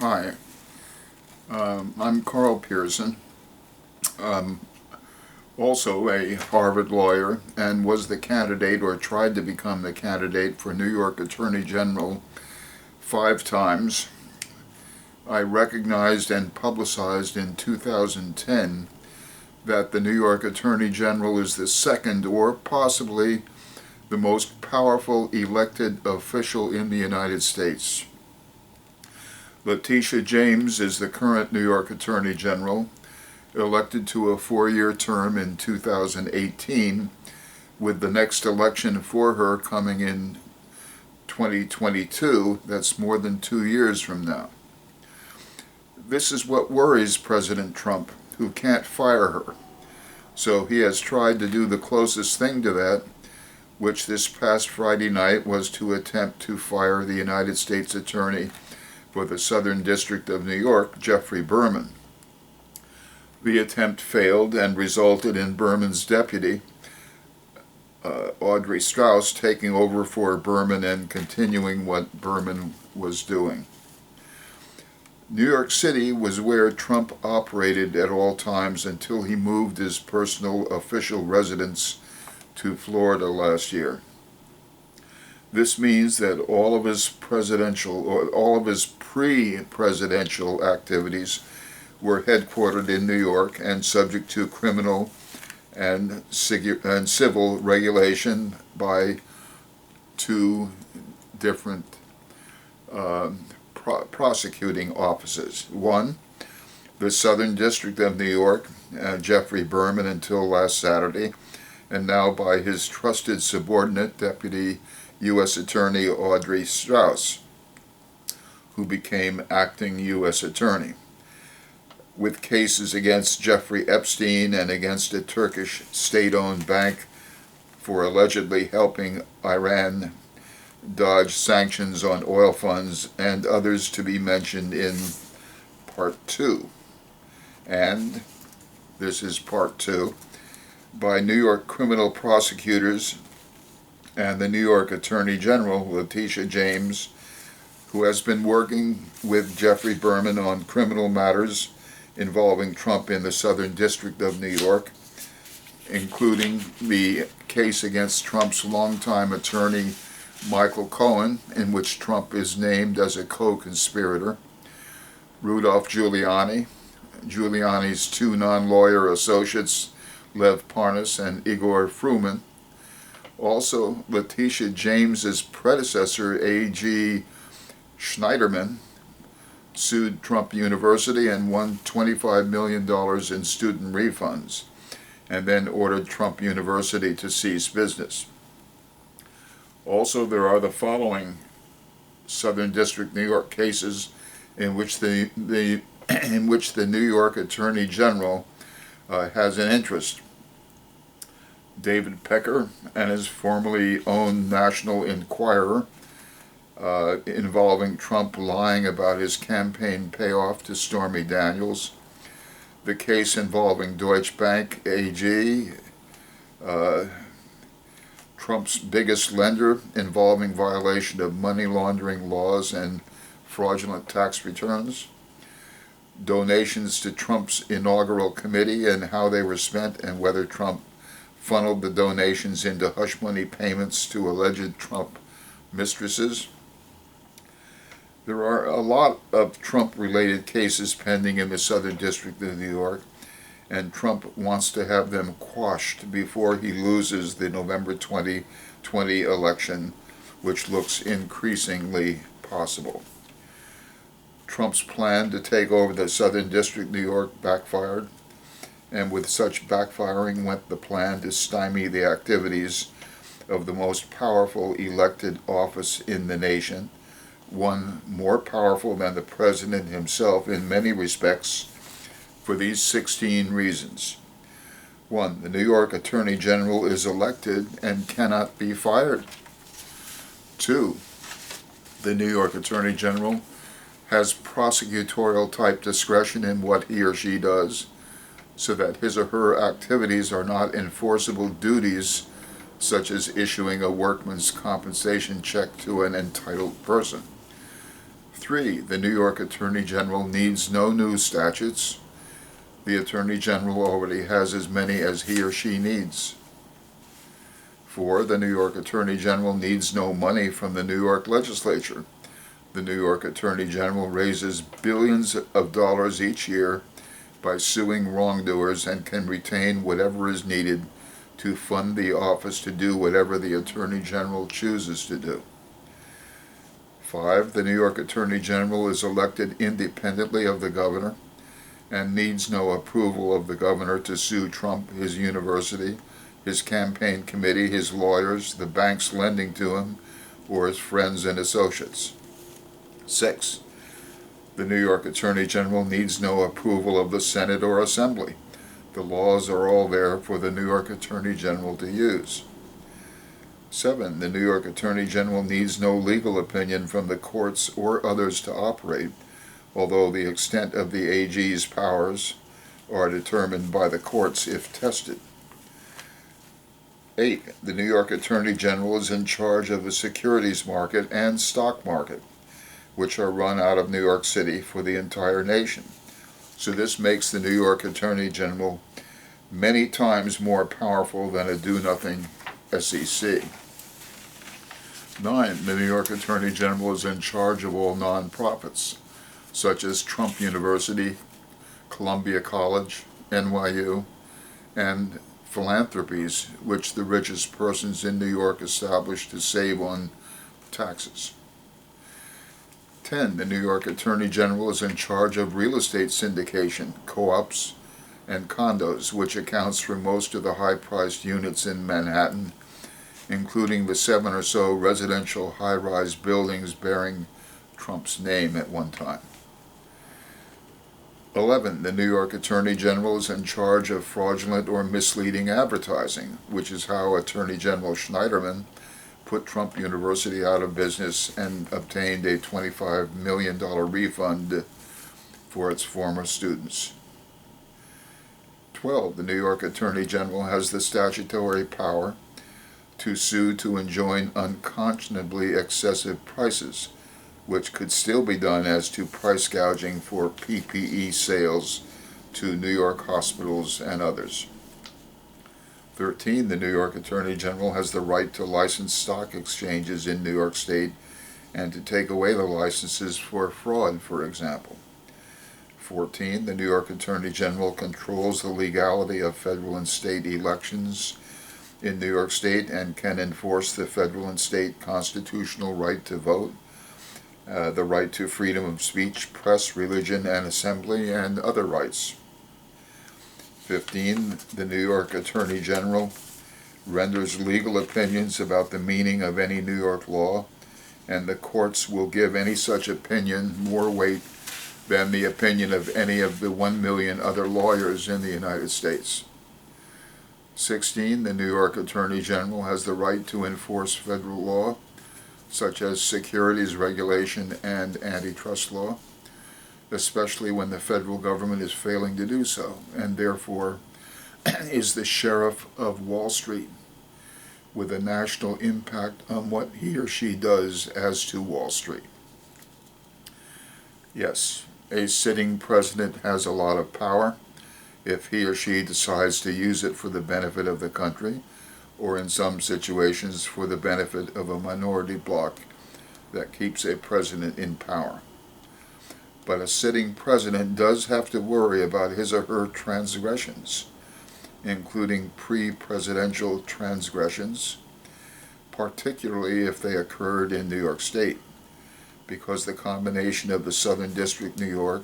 Hi, I'm Carl Pearson, also a Harvard lawyer, and was the candidate or tried to become the candidate for New York Attorney General 5 times. I recognized and publicized in 2010 that the New York Attorney General is the second or possibly the most powerful elected official in the United States. Letitia James is the current New York Attorney General, elected to a 4-year term in 2018, with the next election for her coming in 2022. That's more than 2 years from now. This is what worries President Trump, who can't fire her. So he has tried to do the closest thing to that, which this past Friday night was to attempt to fire the United States Attorney for the Southern District of New York, Geoffrey Berman. The attempt failed and resulted in Berman's deputy, Audrey Strauss, taking over for Berman and continuing what Berman was doing. New York City was where Trump operated at all times until he moved his personal official residence to Florida last year. This means that all of his pre-presidential activities were headquartered in New York and subject to criminal and civil regulation by 2 different prosecuting offices. One, the Southern District of New York, Geoffrey Berman until last Saturday, and now by his trusted subordinate, Deputy U.S. Attorney Audrey Strauss, who became acting U.S. Attorney, with cases against Jeffrey Epstein and against a Turkish state-owned bank for allegedly helping Iran dodge sanctions on oil funds, and others to be mentioned in Part 2. And this is Part 2, by New York criminal prosecutors and the New York Attorney General, Letitia James, who has been working with Geoffrey Berman on criminal matters involving Trump in the Southern District of New York, including the case against Trump's longtime attorney, Michael Cohen, in which Trump is named as a co-conspirator, Rudolph Giuliani, Giuliani's 2 non-lawyer associates, Lev Parnas and Igor Fruman. Also, Letitia James's predecessor, A.G. Schneiderman, sued Trump University and won $25 million in student refunds, and then ordered Trump University to cease business. Also, there are the following Southern District New York cases in which the New York Attorney General has an interest. David Pecker and his formerly owned National Enquirer, involving Trump lying about his campaign payoff to Stormy Daniels. The case involving Deutsche Bank AG, Trump's biggest lender, involving violation of money laundering laws and fraudulent tax returns. Donations to Trump's inaugural committee and how they were spent, and whether Trump funneled the donations into hush money payments to alleged Trump mistresses. There are a lot of Trump-related cases pending in the Southern District of New York, and Trump wants to have them quashed before he loses the November 2020 election, which looks increasingly possible. Trump's plan to take over the Southern District of New York backfired, and with such backfiring went the plan to stymie the activities of the most powerful elected office in the nation, one more powerful than the president himself in many respects, for these 16 reasons. 1. The New York Attorney General is elected and cannot be fired. 2. The New York Attorney General has prosecutorial type discretion in what he or she does, so that his or her activities are not enforceable duties such as issuing a workman's compensation check to an entitled person. 3. The New York Attorney General needs no new statutes. The Attorney General already has as many as he or she needs. 4. The New York Attorney General needs no money from the New York legislature. The New York Attorney General raises billions of dollars each year by suing wrongdoers and can retain whatever is needed to fund the office to do whatever the Attorney General chooses to do. 5. The New York Attorney General is elected independently of the governor and needs no approval of the governor to sue Trump, his university, his campaign committee, his lawyers, the banks lending to him, or his friends and associates. 6. The New York Attorney General needs no approval of the Senate or Assembly. The laws are all there for the New York Attorney General to use. 7. The New York Attorney General needs no legal opinion from the courts or others to operate, although the extent of the AG's powers are determined by the courts if tested. 8. The New York Attorney General is in charge of the securities market and stock market, which are run out of New York City for the entire nation. So this makes the New York Attorney General many times more powerful than a do-nothing SEC. 9. The New York Attorney General is in charge of all nonprofits, such as Trump University, Columbia College, NYU, and philanthropies which the richest persons in New York established to save on taxes. 10. The New York Attorney General is in charge of real estate syndication, co-ops, and condos, which accounts for most of the high-priced units in Manhattan, including the 7 or so residential high-rise buildings bearing Trump's name at one time. 11. The New York Attorney General is in charge of fraudulent or misleading advertising, which is how Attorney General Schneiderman put Trump University out of business and obtained a $25 million refund for its former students. 12. The New York Attorney General has the statutory power to sue to enjoin unconscionably excessive prices, which could still be done as to price gouging for PPE sales to New York hospitals and others. 13. The New York Attorney General has the right to license stock exchanges in New York State and to take away the licenses for fraud, for example. 14. The New York Attorney General controls the legality of federal and state elections in New York State and can enforce the federal and state constitutional right to vote, the right to freedom of speech, press, religion, and assembly, and other rights. 15. The New York Attorney General renders legal opinions about the meaning of any New York law, and the courts will give any such opinion more weight than the opinion of any of the 1 million other lawyers in the United States. 16. The New York Attorney General has the right to enforce federal law, such as securities regulation and antitrust law, especially when the federal government is failing to do so, and therefore is the sheriff of Wall Street, with a national impact on what he or she does as to Wall Street. Yes, a sitting president has a lot of power if he or she decides to use it for the benefit of the country, or in some situations for the benefit of a minority bloc that keeps a president in power. But a sitting president does have to worry about his or her transgressions, including pre-presidential transgressions, particularly if they occurred in New York State, because the combination of the Southern District, New York,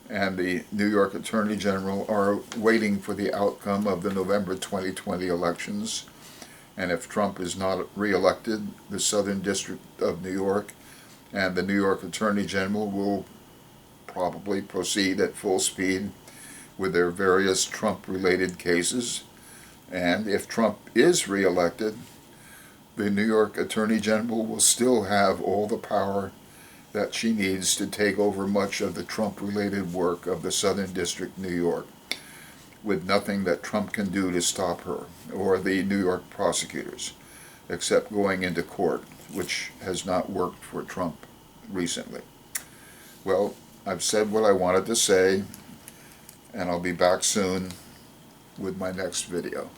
and the New York Attorney General are waiting for the outcome of the November 2020 elections, and if Trump is not reelected, the Southern District of New York and the New York Attorney General will probably proceed at full speed with their various Trump-related cases, and if Trump is reelected, the New York Attorney General will still have all the power that she needs to take over much of the Trump-related work of the Southern District, New York, with nothing that Trump can do to stop her or the New York prosecutors, except going into court, which has not worked for Trump recently. Well, I've said what I wanted to say, and I'll be back soon with my next video.